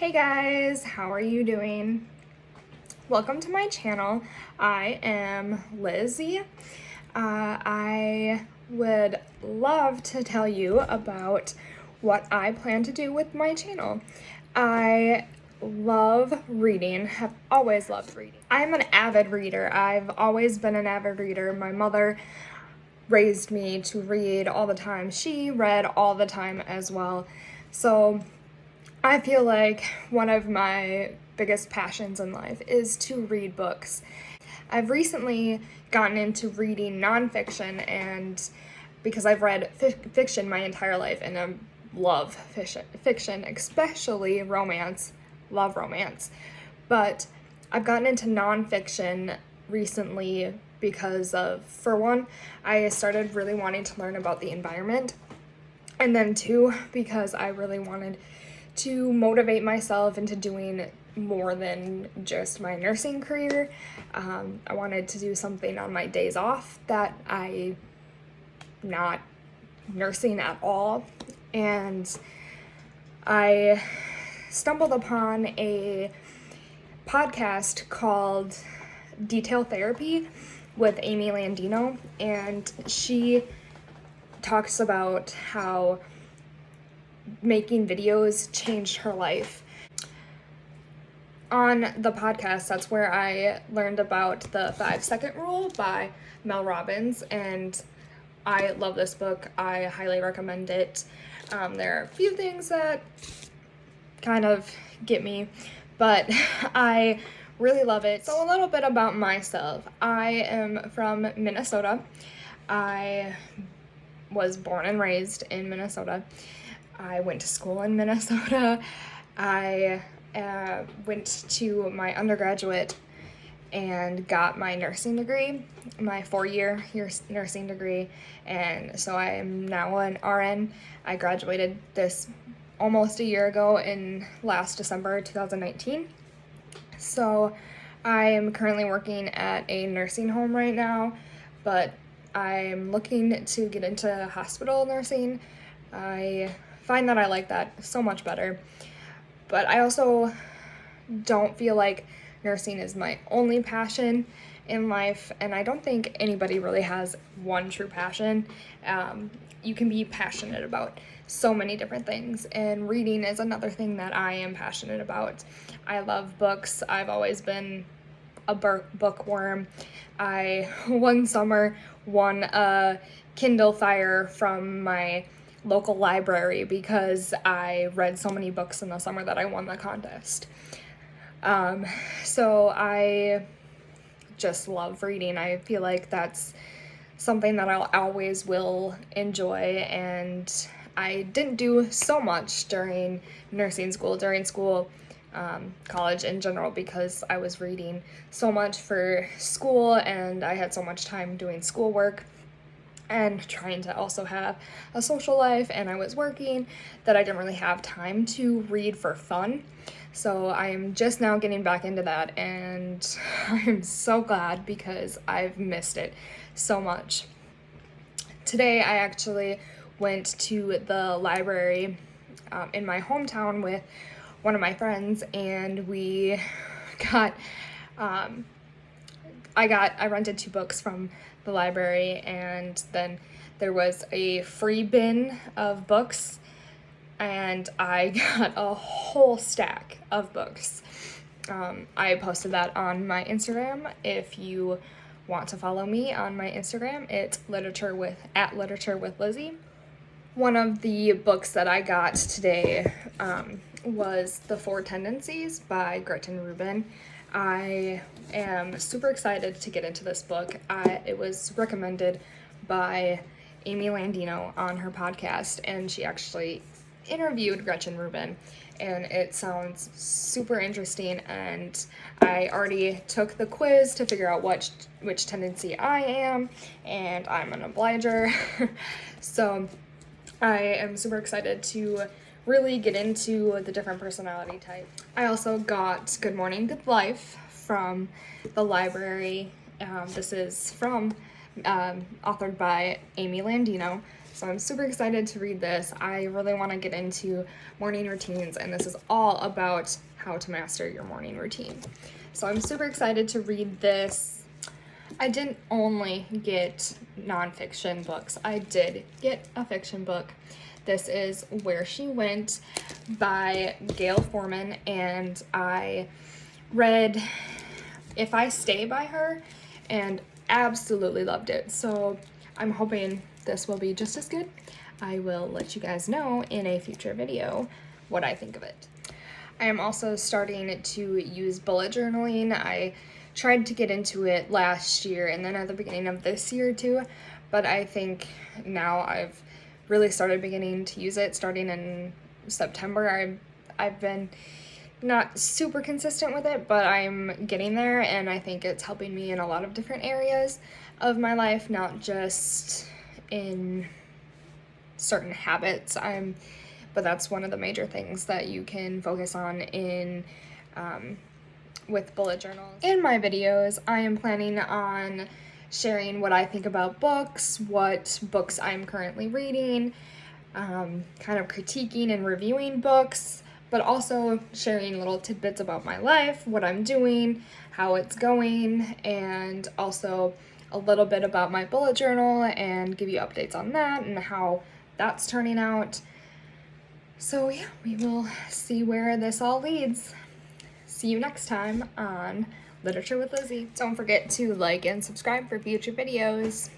Hey guys, how are you doing? Welcome to my channel. I am Lizzie. I would love to tell you about what I plan to do with my channel. I love reading, have always loved reading. I'm an avid reader. I've always been an avid reader. My mother raised me to read all the time. She read all the time as well. So I feel like one of my biggest passions in life is to read books. I've recently gotten into reading nonfiction, and because I've read fiction my entire life and I love fiction, especially romance, love romance. But I've gotten into nonfiction recently because of, for one, I started really wanting to learn about the environment, and then two, because I really wanted to motivate myself into doing more than just my nursing career. I wanted to do something on my days off that I not nursing at all. And I stumbled upon a podcast called Detail Therapy with Amy Landino, and she talks about how making videos changed her life. On the podcast, that's where I learned about the 5-second rule by Mel Robbins, and I love this book. I highly recommend it. There are a few things that kind of get me, but I really love it. So a little bit about myself. I am from Minnesota. I was born and raised in Minnesota. I went to school in Minnesota. I went to my undergraduate and got my nursing degree, my 4-year nursing degree, and so I am now an RN. I graduated this almost a year ago in last December 2019. So I am currently working at a nursing home right now, but I'm looking to get into hospital nursing. I find that I like that so much better, but I also don't feel like nursing is my only passion in life, and I don't think anybody really has one true passion. You can be passionate about so many different things, and reading is another thing that I am passionate about. I love books. I've always been a bookworm. I one summer won a Kindle Fire from my local library because I read so many books in the summer that I won the contest. So I just love reading. I feel like that's something that I always will enjoy, and I didn't do so much during nursing school, college in general, because I was reading so much for school and I had so much time doing schoolwork and trying to also have a social life, and I was working, that I didn't really have time to read for fun. So I'm just now getting back into that, and I'm so glad because I've missed it so much. Today I actually went to the library in my hometown with one of my friends, and we got I rented 2 books from the library, and then there was a free bin of books, and I got a whole stack of books. I posted that on my Instagram. If you want to follow me on my Instagram, it's literature with Lizzie. One of the books that I got today was The 4 Tendencies by Gretchen Rubin. I am super excited to get into this book. It was recommended by Amy Landino on her podcast, and she actually interviewed Gretchen Rubin, and it sounds super interesting, and I already took the quiz to figure out which tendency I am, and I'm an obliger. So I am super excited to really get into the different personality types. I also got Good Morning, Good Life from the library. This is from authored by Amy Landino. So I'm super excited to read this. I really want to get into morning routines, and this is all about how to master your morning routine. So I'm super excited to read this. I didn't only get nonfiction books, I did get a fiction book. This is Where She Went by Gail Forman, and I read If I Stay by her and absolutely loved it. So I'm hoping this will be just as good. I will let you guys know in a future video what I think of it. I am also starting to use bullet journaling. I tried to get into it last year and then at the beginning of this year too, but I think now I've really started beginning to use it starting in September. I've been not super consistent with it, but I'm getting there, and I think it's helping me in a lot of different areas of my life, not just in certain habits. But that's one of the major things that you can focus on in with bullet journals. In my videos, I am planning on sharing what I think about books, what books I'm currently reading, kind of critiquing and reviewing books, but also sharing little tidbits about my life, what I'm doing, how it's going, and also a little bit about my bullet journal and give you updates on that and how that's turning out. So yeah, we will see where this all leads. See you next time on Literature with Lizzie. Don't forget to like and subscribe for future videos.